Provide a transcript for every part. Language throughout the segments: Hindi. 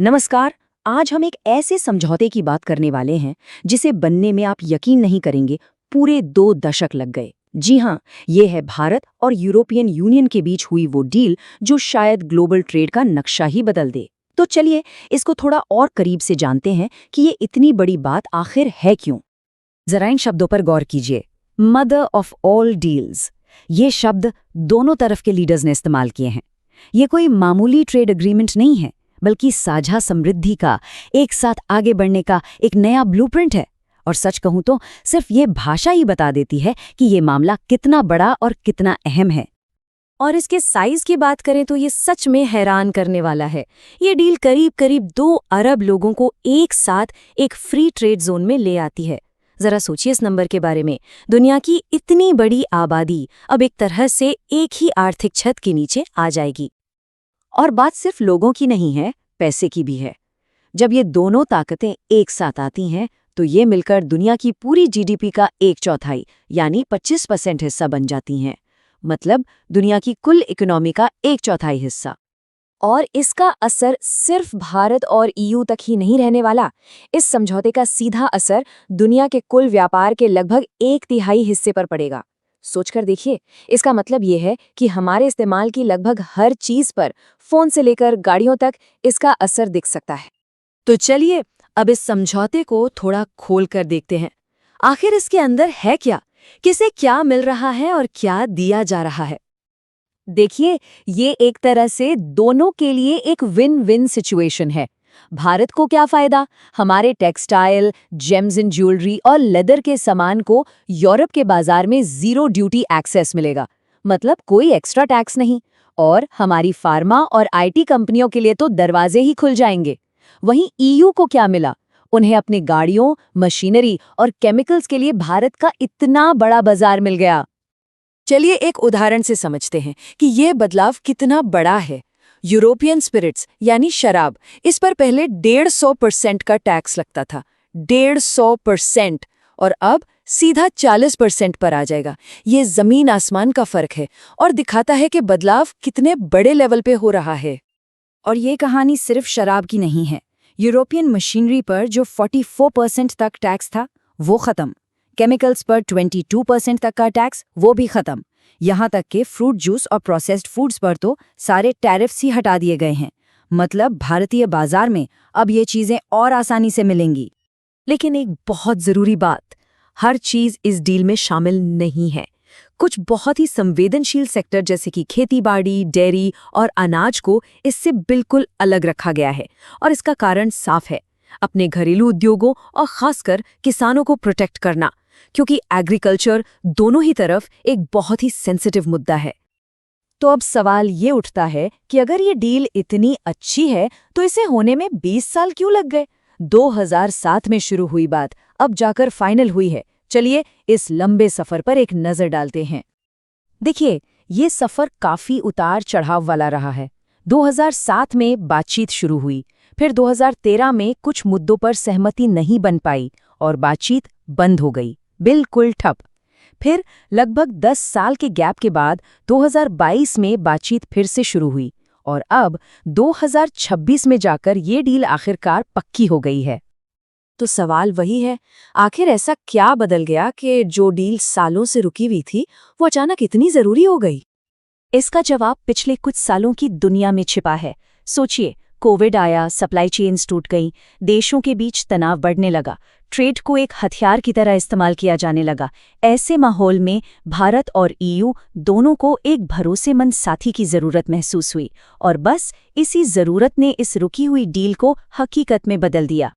नमस्कार। आज हम एक ऐसे समझौते की बात करने वाले हैं जिसे बनने में आप यकीन नहीं करेंगे, पूरे 2 दशक लग गए। जी हाँ, ये है भारत और यूरोपियन यूनियन के बीच हुई वो डील जो शायद ग्लोबल ट्रेड का नक्शा ही बदल दे। तो चलिए इसको थोड़ा और करीब से जानते हैं कि ये इतनी बड़ी बात आखिर है क्यों। जरा इन शब्दों पर गौर कीजिए, मदर ऑफ ऑल डील्स। ये शब्द दोनों तरफ के लीडर्स ने इस्तेमाल किए हैं। ये कोई मामूली ट्रेड एग्रीमेंट नहीं है, बल्कि साझा समृद्धि का, एक साथ आगे बढ़ने का एक नया ब्लूप्रिंट है। और सच कहूं तो सिर्फ ये भाषा ही बता देती है कि ये मामला कितना बड़ा और कितना अहम है। और इसके साइज की बात करें तो ये सच में हैरान करने वाला है। ये डील करीब करीब 2 अरब लोगों को एक साथ एक फ्री ट्रेड जोन में ले आती है। जरा सोचिए इस नंबर के बारे में। दुनिया की इतनी बड़ी आबादी अब एक तरह से एक ही आर्थिक छत के नीचे आ जाएगी। और बात सिर्फ लोगों की नहीं है, पैसे की भी है। जब ये दोनों ताकतें एक साथ आती हैं तो ये मिलकर दुनिया की पूरी जीडीपी का 1/4 यानी 25% हिस्सा बन जाती हैं। मतलब दुनिया की कुल इकोनॉमी का 1/4 हिस्सा। और इसका असर सिर्फ भारत और ईयू तक ही नहीं रहने वाला। इस समझौते का सीधा असर दुनिया के कुल व्यापार के लगभग 1/3 हिस्से पर पड़ेगा। सोचकर देखिए, इसका मतलब ये है कि हमारे इस्तेमाल की लगभग हर चीज पर, फोन से लेकर गाड़ियों तक, इसका असर दिख सकता है। तो चलिए अब इस समझौते को थोड़ा खोल कर देखते हैं। आखिर इसके अंदर है क्या, किसे क्या मिल रहा है और क्या दिया जा रहा है। देखिए, ये एक तरह से दोनों के लिए एक विन विन सिचुएशन है। भारत को क्या फायदा, हमारे टेक्सटाइल, जेम्स एंड ज्वेलरी और लेदर के सामान को यूरोप के बाजार में 0 ड्यूटी एक्सेस मिलेगा, मतलब कोई एक्स्ट्रा टैक्स नहीं। और हमारी फार्मा और आईटी कंपनियों के लिए तो दरवाजे ही खुल जाएंगे। वहीं ईयू को क्या मिला, उन्हें अपनी गाड़ियों, मशीनरी और केमिकल्स के लिए भारत का इतना बड़ा बाजार मिल गया। चलिए एक उदाहरण से समझते हैं कि ये बदलाव कितना बड़ा है। यूरोपियन स्पिरिट्स यानी शराब, इस पर पहले 150% का टैक्स लगता था। 150%। और अब सीधा 40% पर आ जाएगा। ये जमीन आसमान का फर्क है और दिखाता है कि बदलाव कितने बड़े लेवल पे हो रहा है। और ये कहानी सिर्फ शराब की नहीं है। यूरोपियन मशीनरी पर जो 44% तक टैक्स था, वो खत्म। केमिकल्स पर 22% तक का टैक्स, वो भी खत्म। यहाँ तक कि फ्रूट जूस और प्रोसेस्ड फूड्स पर तो सारे टैरिफ्स ही हटा दिए गए हैं। मतलब भारतीय बाजार में अब ये चीजें और आसानी से मिलेंगी। लेकिन एक बहुत जरूरी बात, हर चीज इस डील में शामिल नहीं है। कुछ बहुत ही संवेदनशील सेक्टर जैसे कि खेती-बाड़ी, डेयरी और अनाज को इससे बिल्कुल अलग रखा गया है। और इसका कारण साफ है, अपने घरेलू उद्योगों और खासकर किसानों को प्रोटेक्ट करना, क्योंकि एग्रीकल्चर दोनों ही तरफ एक बहुत ही सेंसिटिव मुद्दा है। तो अब सवाल ये उठता है कि अगर ये डील इतनी अच्छी है तो इसे होने में 20 साल क्यों लग गए। 2007 में शुरू हुई बात अब जाकर फाइनल हुई है। चलिए इस लंबे सफर पर एक नजर डालते हैं। देखिए, ये सफर काफी उतार चढ़ाव वाला रहा है। 2007 में बातचीत शुरू हुई, फिर 2013 में कुछ मुद्दों पर सहमति नहीं बन पाई और बातचीत बंद हो गई, बिल्कुल ठप। फिर लगभग 10 साल के गैप के बाद 2022 में बातचीत फिर से शुरू हुई और अब 2026 में जाकर ये डील आखिरकार पक्की हो गई है। तो सवाल वही है, आखिर ऐसा क्या बदल गया कि जो डील सालों से रुकी हुई थी वो अचानक इतनी जरूरी हो गई। इसका जवाब पिछले कुछ सालों की दुनिया में छिपा है। सोचिए, कोविड आया, सप्लाई चेन्स टूट गई, देशों के बीच तनाव बढ़ने लगा, ट्रेड को एक हथियार की तरह इस्तेमाल किया जाने लगा। ऐसे माहौल में भारत और ईयू दोनों को एक भरोसेमंद साथी की जरूरत महसूस हुई और बस इसी जरूरत ने इस रुकी हुई डील को हकीकत में बदल दिया।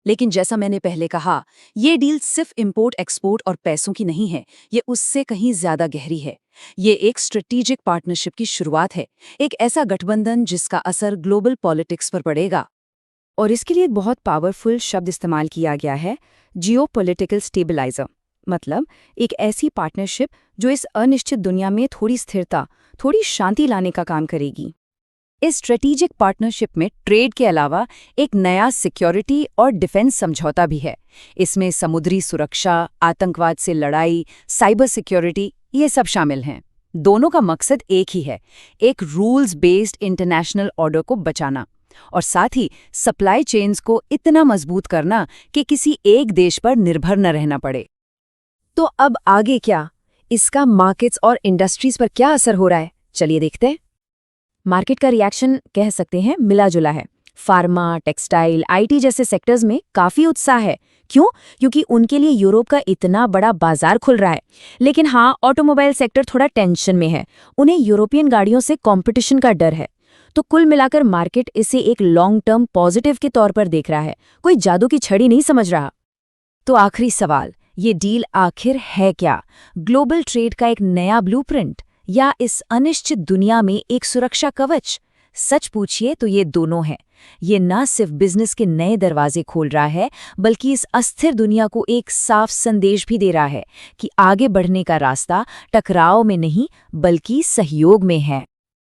लेकिन जैसा मैंने पहले कहा, ये डील सिर्फ इंपोर्ट एक्सपोर्ट और पैसों की नहीं है, ये उससे कहीं ज्यादा गहरी है। ये एक स्ट्रेटेजिक पार्टनरशिप की शुरुआत है, एक ऐसा गठबंधन जिसका असर ग्लोबल पॉलिटिक्स पर पड़ेगा। और इसके लिए एक बहुत पावरफुल शब्द इस्तेमाल किया गया है, जियोपॉलिटिकल स्टेबलाइजर। मतलब एक ऐसी पार्टनरशिप जो इस अनिश्चित दुनिया में थोड़ी स्थिरता, थोड़ी शांति लाने का काम करेगी। इस स्ट्रेटेजिक पार्टनरशिप में ट्रेड के अलावा एक नया सिक्योरिटी और डिफेंस समझौता भी है। इसमें समुद्री सुरक्षा, आतंकवाद से लड़ाई, साइबर सिक्योरिटी, ये सब शामिल हैं। दोनों का मकसद एक ही है, एक रूल्स बेस्ड इंटरनेशनल ऑर्डर को बचाना। और साथ ही सप्लाई चेन्स को इतना मजबूत करना कि किसी एक देश पर निर्भर न रहना पड़े। तो अब आगे क्या? इसका मार्केट्स और इंडस्ट्रीज पर क्या असर हो रहा है? चलिए देखते हैं। मार्केट का रिएक्शन कह सकते हैं मिला जुला है। फार्मा, टेक्सटाइल, आईटी जैसे सेक्टर्स में काफी उत्साह है। क्यों? क्योंकि उनके लिए यूरोप का इतना बड़ा बाजार खुल रहा है। लेकिन हाँ, ऑटोमोबाइल सेक्टर थोड़ा टेंशन में है। उन्हें यूरोपियन गाड़ियों से कंपटीशन का डर है। तो कुल मिलाकर मार्केट इसे एक लॉन्ग टर्म पॉजिटिव के तौर पर देख रहा है, कोई जादू की छड़ी नहीं समझ रहा। तो आखिरी सवाल, ये डील आखिर है क्या? ग्लोबल ट्रेड का एक नया ब्लूप्रिंट या इस अनिश्चित दुनिया में एक सुरक्षा कवच? सच पूछिए तो ये दोनों है। ये न सिर्फ बिजनेस के नए दरवाजे खोल रहा है, बल्कि इस अस्थिर दुनिया को एक साफ संदेश भी दे रहा है कि आगे बढ़ने का रास्ता टकराव में नहीं, बल्कि सहयोग में है।